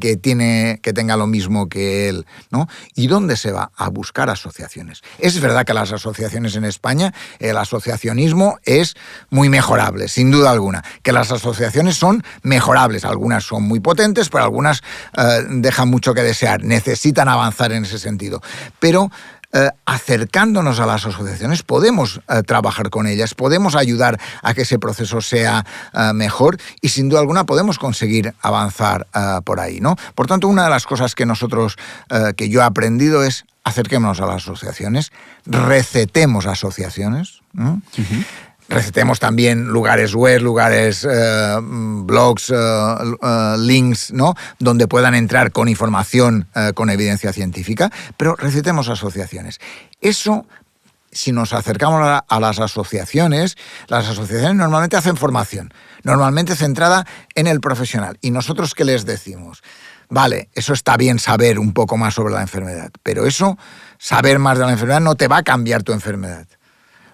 [SPEAKER 2] que tenga lo mismo que él, ¿no? ¿Y dónde se va? A buscar asociaciones. Es verdad que las asociaciones en España, el asociacionismo es muy mejorable, sin duda alguna. Que las asociaciones son mejorables, algunas son muy potentes, pero algunas dejan mucho que desear, necesitan avanzar en ese sentido. Pero acercándonos a las asociaciones podemos trabajar con ellas, podemos ayudar a que ese proceso sea mejor y sin duda alguna podemos conseguir avanzar por ahí, ¿no? Por tanto, una de las cosas que que yo he aprendido es acerquémonos a las asociaciones, recetemos asociaciones, ¿no? Uh-huh. Recetemos también lugares web, lugares, blogs, links, ¿no? Donde puedan entrar con información, con evidencia científica, pero recetemos asociaciones. Eso, si nos acercamos a las asociaciones normalmente hacen formación, normalmente centrada en el profesional. ¿Y nosotros qué les decimos? Vale, eso está bien saber un poco más sobre la enfermedad, pero saber más de la enfermedad no te va a cambiar tu enfermedad.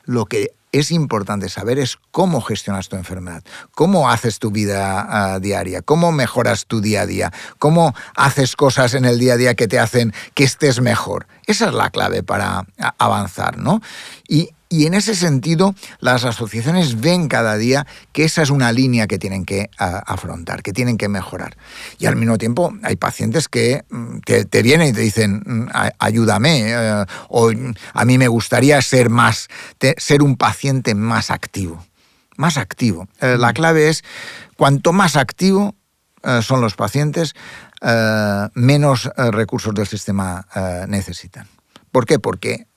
[SPEAKER 2] Lo que es importante saber es cómo gestionas tu enfermedad, cómo haces tu vida diaria, cómo mejoras tu día a día, cómo haces cosas en el día a día que te hacen que estés mejor. Esa es la clave para avanzar, ¿no? Y en ese sentido, las asociaciones ven cada día que esa es una línea que tienen que afrontar, que tienen que mejorar. Y al mismo tiempo hay pacientes que te vienen y te dicen, ayúdame, o a mí me gustaría ser un paciente más activo. Más activo. La clave es, cuanto más activo son los pacientes, menos recursos del sistema necesitan. ¿Por qué? Porque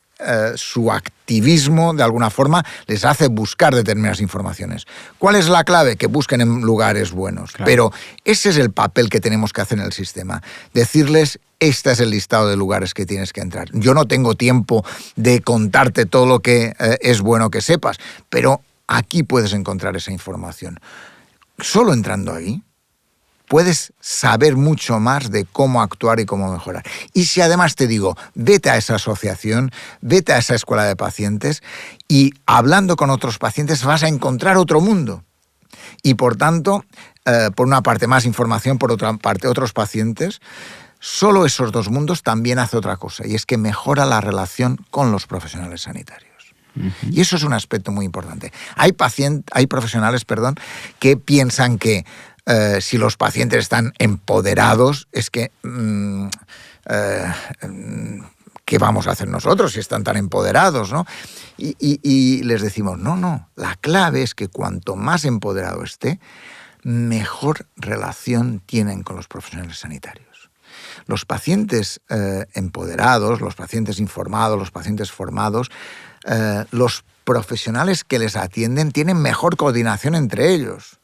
[SPEAKER 2] su activismo, de alguna forma, les hace buscar determinadas informaciones. ¿Cuál es la clave? Que busquen en lugares buenos. Claro. Pero ese es el papel que tenemos que hacer en el sistema. Decirles, este es el listado de lugares que tienes que entrar. Yo no tengo tiempo de contarte todo lo que es bueno que sepas, pero aquí puedes encontrar esa información. Solo entrando ahí, puedes saber mucho más de cómo actuar y cómo mejorar. Y si además te digo, vete a esa asociación, vete a esa escuela de pacientes y hablando con otros pacientes vas a encontrar otro mundo. Y por tanto, por una parte más información, por otra parte otros pacientes, solo esos dos mundos también hace otra cosa y es que mejora la relación con los profesionales sanitarios. Uh-huh. Y eso es un aspecto muy importante. Hay profesionales, que piensan que si los pacientes están empoderados, es que ¿qué vamos a hacer nosotros si están tan empoderados, ¿no? Y les decimos, no, la clave es que cuanto más empoderado esté, mejor relación tienen con los profesionales sanitarios. Los pacientes empoderados, los pacientes informados, los pacientes formados, los profesionales que les atienden tienen mejor coordinación entre ellos.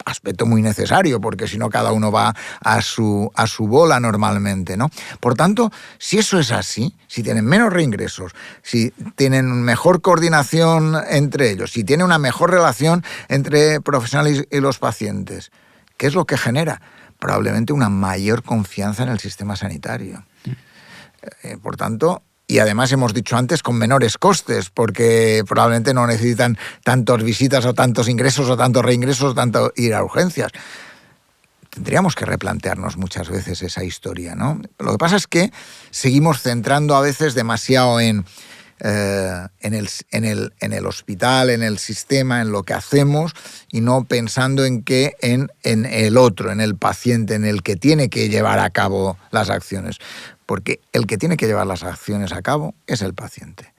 [SPEAKER 2] Aspecto muy necesario, porque si no cada uno va a su bola normalmente, ¿no? Por tanto, si eso es así, si tienen menos reingresos, si tienen mejor coordinación entre ellos, si tienen una mejor relación entre profesionales y los pacientes, ¿qué es lo que genera? Probablemente una mayor confianza en el sistema sanitario. Por tanto, y además hemos dicho antes con menores costes, porque probablemente no necesitan tantas visitas o tantos ingresos o tantos reingresos o tanto ir a urgencias. Tendríamos que replantearnos muchas veces esa historia, ¿no? Lo que pasa es que seguimos centrando a veces demasiado en el hospital, en el sistema, en lo que hacemos y no pensando en el otro, en el paciente, en el que tiene que llevar a cabo las acciones. Porque el que tiene que llevar las acciones a cabo es el paciente.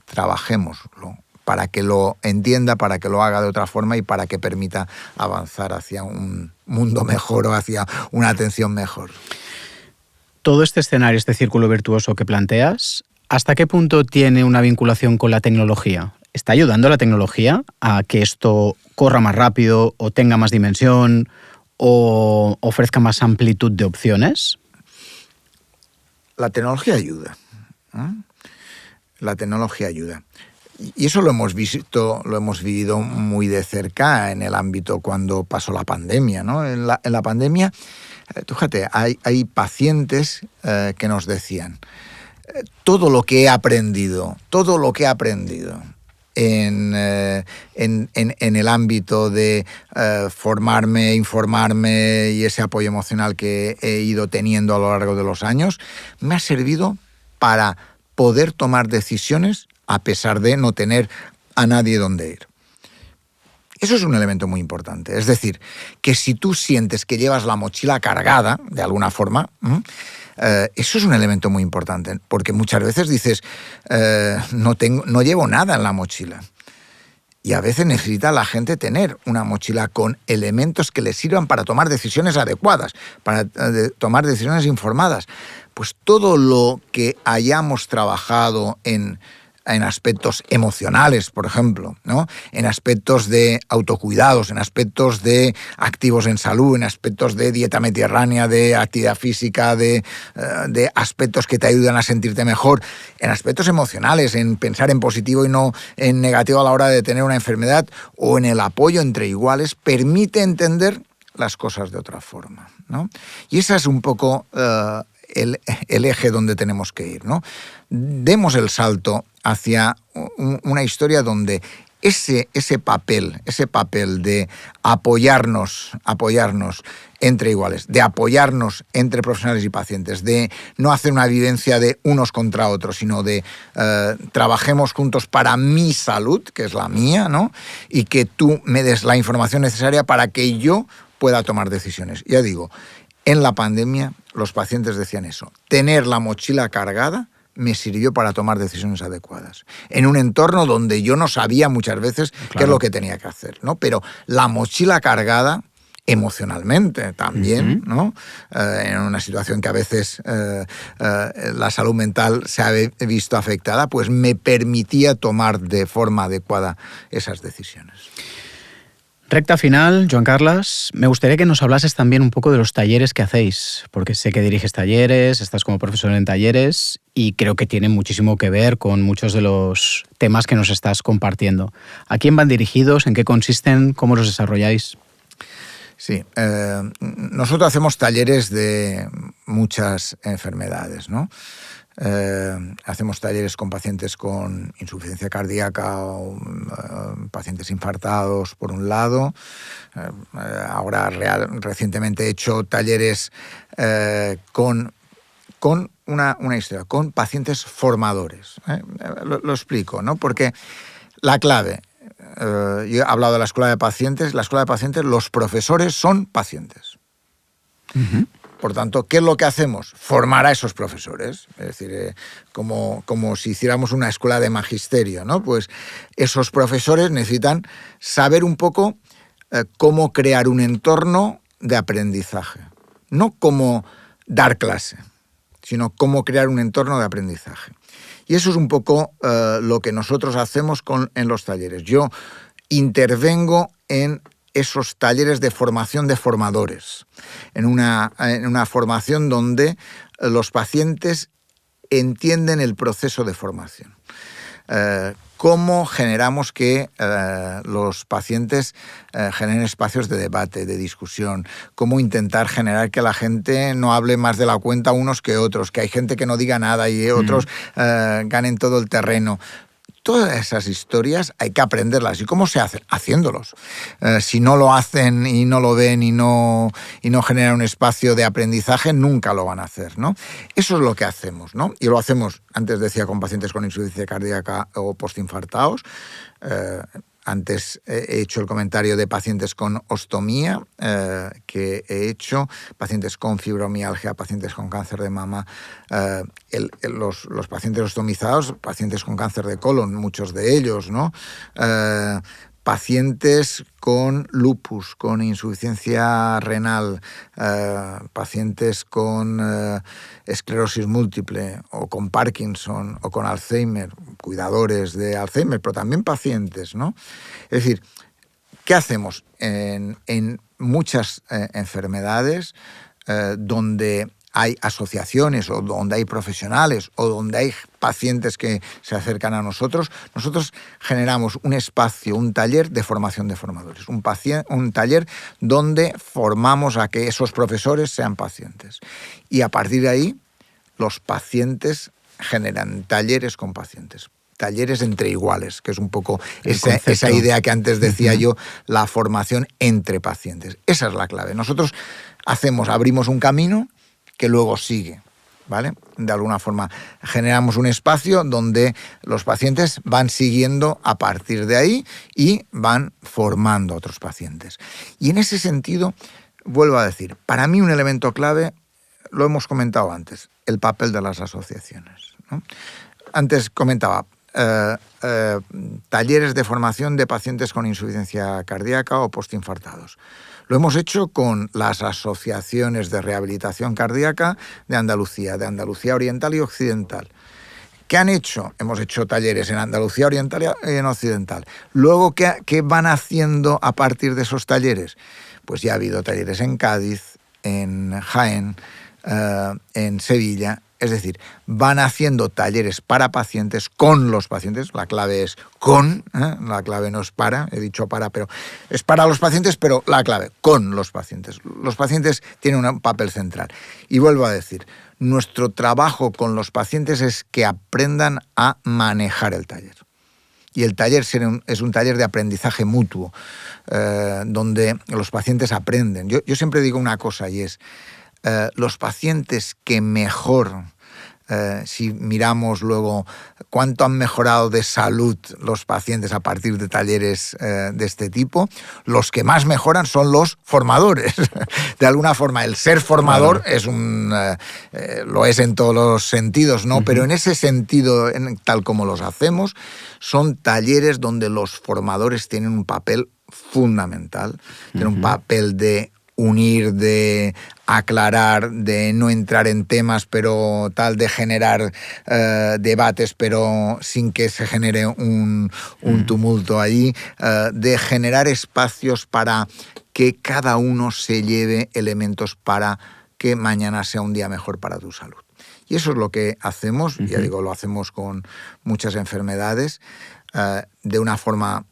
[SPEAKER 2] Trabajémoslo para que lo entienda, para que lo haga de otra forma y para que permita avanzar hacia un mundo mejor o hacia una atención mejor.
[SPEAKER 1] Todo este escenario, este círculo virtuoso que planteas, ¿hasta qué punto tiene una vinculación con la tecnología? ¿Está ayudando la tecnología a que esto corra más rápido o tenga más dimensión o ofrezca más amplitud de opciones?
[SPEAKER 2] la tecnología ayuda. La tecnología ayuda. Y eso lo hemos visto, lo hemos vivido muy de cerca en el ámbito cuando pasó la pandemia, ¿no? En la pandemia, fíjate, hay pacientes que nos decían, todo lo que he aprendido en el ámbito de formarme, informarme y ese apoyo emocional que he ido teniendo a lo largo de los años, me ha servido para poder tomar decisiones a pesar de no tener a nadie donde ir. Eso es un elemento muy importante. Es decir, que si tú sientes que llevas la mochila cargada, de alguna forma, eso es un elemento muy importante, porque muchas veces dices, no llevo nada en la mochila. Y a veces necesita la gente tener una mochila con elementos que le sirvan para tomar decisiones adecuadas, para tomar decisiones informadas. Pues todo lo que hayamos trabajado en aspectos emocionales, por ejemplo, ¿no? En aspectos de autocuidados, en aspectos de activos en salud, en aspectos de dieta mediterránea, de actividad física, de aspectos que te ayudan a sentirte mejor, en aspectos emocionales, en pensar en positivo y no en negativo a la hora de tener una enfermedad, o en el apoyo entre iguales, permite entender las cosas de otra forma, ¿no? Y esa es un poco el eje donde tenemos que ir, ¿no? Demos el salto hacia una historia donde ese papel de apoyarnos entre iguales, de apoyarnos entre profesionales y pacientes, de no hacer una vivencia de unos contra otros, sino de trabajemos juntos para mi salud, que es la mía, ¿no? Y que tú me des la información necesaria para que yo pueda tomar decisiones. Ya digo, en la pandemia los pacientes decían eso, tener la mochila cargada me sirvió para tomar decisiones adecuadas. En un entorno donde yo no sabía muchas veces qué es lo que tenía que hacer, ¿no? Pero la mochila cargada emocionalmente también, ¿no? En una situación que a veces la salud mental se ha visto afectada, pues me permitía tomar de forma adecuada esas decisiones.
[SPEAKER 1] Recta final, Joan Carles, me gustaría que nos hablases también un poco de los talleres que hacéis, porque sé que diriges talleres, estás como profesor en talleres y creo que tienen muchísimo que ver con muchos de los temas que nos estás compartiendo. ¿A quién van dirigidos? ¿En qué consisten? ¿Cómo los desarrolláis?
[SPEAKER 2] Sí, nosotros hacemos talleres de muchas enfermedades, ¿no? Hacemos talleres con pacientes con insuficiencia cardíaca o pacientes infartados, por un lado. Ahora recientemente he hecho talleres con una historia, con pacientes formadores. Lo explico, ¿no? Porque la clave, yo he hablado de la escuela de pacientes, los profesores son pacientes. Uh-huh. Por tanto, ¿qué es lo que hacemos? Formar a esos profesores. Es decir, como si hiciéramos una escuela de magisterio, ¿no? Pues esos profesores necesitan saber un poco cómo crear un entorno de aprendizaje. No cómo dar clase, sino cómo crear un entorno de aprendizaje. Y eso es un poco lo que nosotros hacemos en los talleres. Yo intervengo en esos talleres de formación de formadores, en una formación donde los pacientes entienden el proceso de formación. Cómo generamos que los pacientes generen espacios de debate, de discusión, cómo intentar generar que la gente no hable más de la cuenta unos que otros, que hay gente que no diga nada y otros ganen todo el terreno. Todas esas historias hay que aprenderlas. ¿Y cómo se hacen? Haciéndolos. Si no lo hacen y no lo ven y no generan un espacio de aprendizaje, nunca lo van a hacer, ¿no? Eso es lo que hacemos, ¿no? Y lo hacemos, antes decía, con pacientes con insuficiencia cardíaca o postinfartados. Antes he hecho el comentario de pacientes con ostomía, que he hecho, pacientes con fibromialgia, pacientes con cáncer de mama, los pacientes ostomizados, pacientes con cáncer de colon, muchos de ellos, ¿no? Pacientes con lupus, con insuficiencia renal, pacientes con esclerosis múltiple o con Parkinson o con Alzheimer, cuidadores de Alzheimer, pero también pacientes, ¿no? Es decir, ¿qué hacemos en muchas enfermedades donde hay asociaciones o donde hay profesionales o donde hay pacientes que se acercan a nosotros, nosotros generamos un espacio, un taller de formación de formadores, un taller donde formamos a que esos profesores sean pacientes. Y a partir de ahí, los pacientes generan talleres con pacientes. Talleres entre iguales, que es un poco esa idea que antes decía yo, la formación entre pacientes. Esa es la clave. Nosotros abrimos un camino que luego sigue, ¿vale? De alguna forma generamos un espacio donde los pacientes van siguiendo a partir de ahí y van formando a otros pacientes. Y en ese sentido, vuelvo a decir, para mí un elemento clave, lo hemos comentado antes, el papel de las asociaciones, ¿no? Antes comentaba talleres de formación de pacientes con insuficiencia cardíaca o postinfartados. Lo hemos hecho con las asociaciones de rehabilitación cardíaca de Andalucía Oriental y Occidental. ¿Qué han hecho? Hemos hecho talleres en Andalucía Oriental y en Occidental. Luego, ¿qué van haciendo a partir de esos talleres? Pues ya ha habido talleres en Cádiz, en Jaén, en Sevilla. Es decir, van haciendo talleres para pacientes, con los pacientes, la clave es con, la clave no es para, he dicho para, pero es para los pacientes, pero la clave, con los pacientes. Los pacientes tienen un papel central. Y vuelvo a decir, nuestro trabajo con los pacientes es que aprendan a manejar el taller. Y el taller es un taller de aprendizaje mutuo, donde los pacientes aprenden. Yo siempre digo una cosa y es, los pacientes que mejor, si miramos luego cuánto han mejorado de salud los pacientes a partir de talleres de este tipo, los que más mejoran son los formadores. De alguna forma, el ser formador es lo es en todos los sentidos, ¿no? Pero en ese sentido, tal como los hacemos, son talleres donde los formadores tienen un papel fundamental, tienen un papel de unir, de aclarar, de no entrar en temas, pero de generar debates, pero sin que se genere un tumulto allí, de generar espacios para que cada uno se lleve elementos para que mañana sea un día mejor para tu salud. Y eso es lo que hacemos, ya digo, lo hacemos con muchas enfermedades, de una forma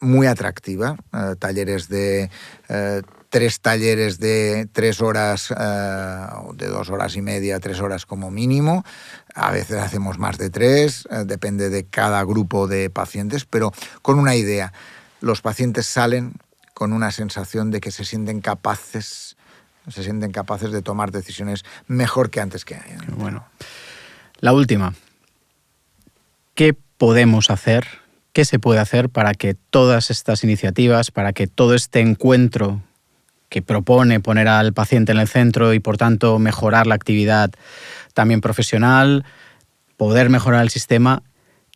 [SPEAKER 2] muy atractiva, talleres de 3 talleres de 3 horas, de 2 horas y media, 3 horas como mínimo. A veces hacemos más de 3, depende de cada grupo de pacientes, pero con una idea. Los pacientes salen con una sensación de que se sienten capaces de tomar decisiones mejor que antes que hayan.
[SPEAKER 1] Bueno, la última. ¿Qué podemos hacer? ¿Qué se puede hacer para que todas estas iniciativas, para que todo este encuentro que propone poner al paciente en el centro y, por tanto, mejorar la actividad también profesional, poder mejorar el sistema,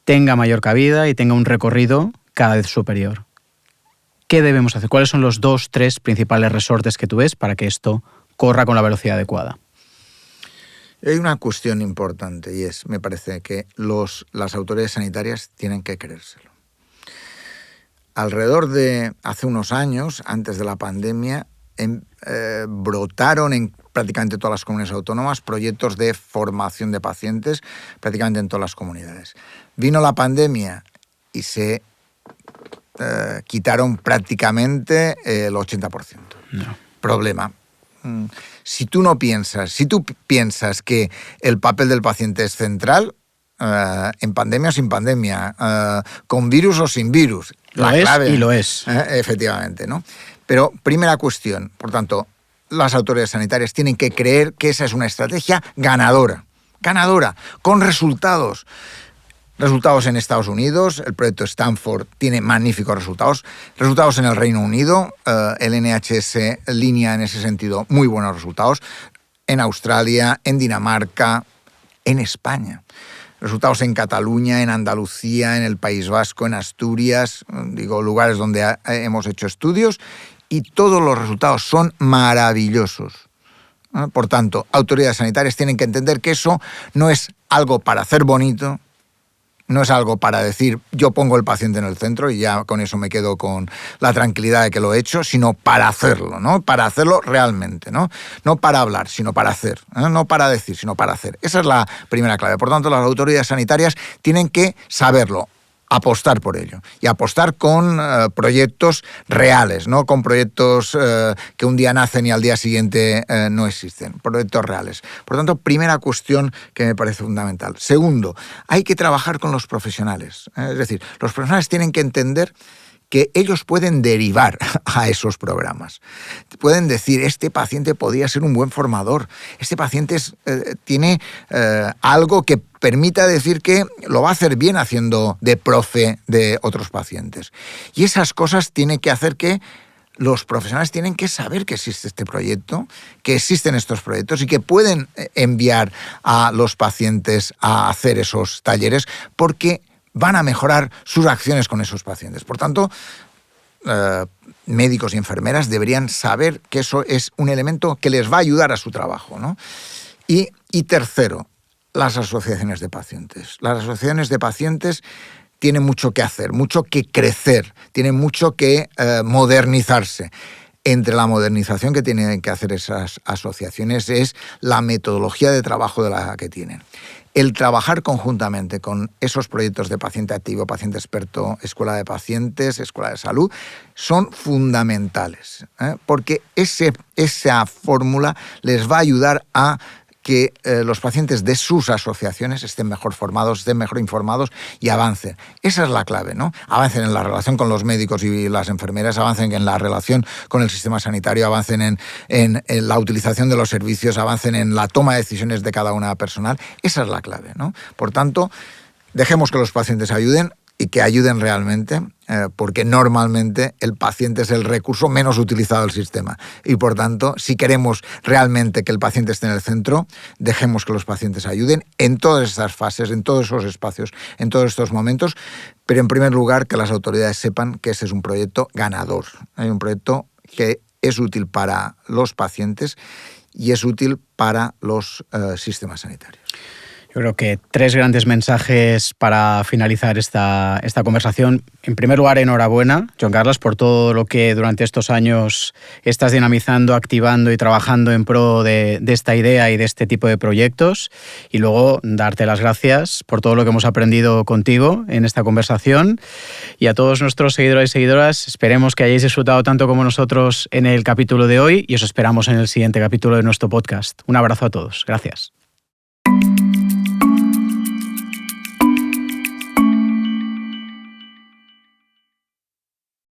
[SPEAKER 1] tenga mayor cabida y tenga un recorrido cada vez superior? ¿Qué debemos hacer? ¿Cuáles son los 2, 3 principales resortes que tú ves para que esto corra con la velocidad adecuada?
[SPEAKER 2] Hay una cuestión importante y es, me parece, que las autoridades sanitarias tienen que creérselo. Alrededor de hace unos años, antes de la pandemia, brotaron en prácticamente todas las comunidades autónomas proyectos de formación de pacientes, prácticamente en todas las comunidades. Vino la pandemia y se quitaron prácticamente el 80%. No. Problema. Si tú piensas que el papel del paciente es central, en pandemia o sin pandemia, con virus o sin virus.
[SPEAKER 1] Lo es y lo es.
[SPEAKER 2] Efectivamente, ¿no? Pero primera cuestión, por tanto, las autoridades sanitarias tienen que creer que esa es una estrategia ganadora, con resultados. Resultados en Estados Unidos, el proyecto Stanford tiene magníficos resultados. Resultados en el Reino Unido, el NHS línea en ese sentido muy buenos resultados. En Australia, en Dinamarca, en España. Resultados en Cataluña, en Andalucía, en el País Vasco, en Asturias, lugares donde hemos hecho estudios, y todos los resultados son maravillosos. Por tanto, autoridades sanitarias tienen que entender que eso no es algo para hacer bonito, No es algo para decir, yo pongo el paciente en el centro y ya con eso me quedo con la tranquilidad de que lo he hecho, sino para hacerlo, ¿no? Para hacerlo realmente, ¿no? No para hablar, sino para hacer, ¿eh? No para decir, sino para hacer. Esa es la primera clave. Por tanto, las autoridades sanitarias tienen que saberlo, apostar por ello y apostar con proyectos reales, no con proyectos que un día nacen y al día siguiente no existen, proyectos reales. Por lo tanto, primera cuestión que me parece fundamental. Segundo, hay que trabajar con los profesionales, es decir, los profesionales tienen que entender que ellos pueden derivar a esos programas. Pueden decir, este paciente podría ser un buen formador, este paciente tiene algo que permita decir que lo va a hacer bien haciendo de profe de otros pacientes. Y esas cosas tienen que hacer que los profesionales tienen que saber que existe este proyecto, que existen estos proyectos y que pueden enviar a los pacientes a hacer esos talleres porque van a mejorar sus acciones con esos pacientes. Por tanto, médicos y enfermeras deberían saber que eso es un elemento que les va a ayudar a su trabajo, ¿no? Y tercero, las asociaciones de pacientes. Las asociaciones de pacientes tienen mucho que hacer, mucho que crecer, tienen mucho que modernizarse. Entre la modernización que tienen que hacer esas asociaciones es la metodología de trabajo de la que tienen. El trabajar conjuntamente con esos proyectos de paciente activo, paciente experto, escuela de pacientes, escuela de salud, son fundamentales, porque esa fórmula les va a ayudar a que los pacientes de sus asociaciones estén mejor formados, estén mejor informados y avancen. Esa es la clave, ¿no? Avancen en la relación con los médicos y las enfermeras, avancen en la relación con el sistema sanitario, avancen en la utilización de los servicios, avancen en la toma de decisiones de cada una personal. Esa es la clave, ¿no? Por tanto, dejemos que los pacientes ayuden y que ayuden realmente, porque normalmente el paciente es el recurso menos utilizado del sistema. Y por tanto, si queremos realmente que el paciente esté en el centro, dejemos que los pacientes ayuden en todas estas fases, en todos esos espacios, en todos estos momentos, pero en primer lugar que las autoridades sepan que ese es un proyecto ganador. Hay un proyecto que es útil para los pacientes y es útil para los sistemas sanitarios.
[SPEAKER 1] Yo creo que 3 grandes mensajes para finalizar esta conversación. En primer lugar, enhorabuena, Joan Carles, por todo lo que durante estos años estás dinamizando, activando y trabajando en pro de esta idea y de este tipo de proyectos. Y luego, darte las gracias por todo lo que hemos aprendido contigo en esta conversación. Y a todos nuestros seguidores y seguidoras, esperemos que hayáis disfrutado tanto como nosotros en el capítulo de hoy y os esperamos en el siguiente capítulo de nuestro podcast. Un abrazo a todos. Gracias.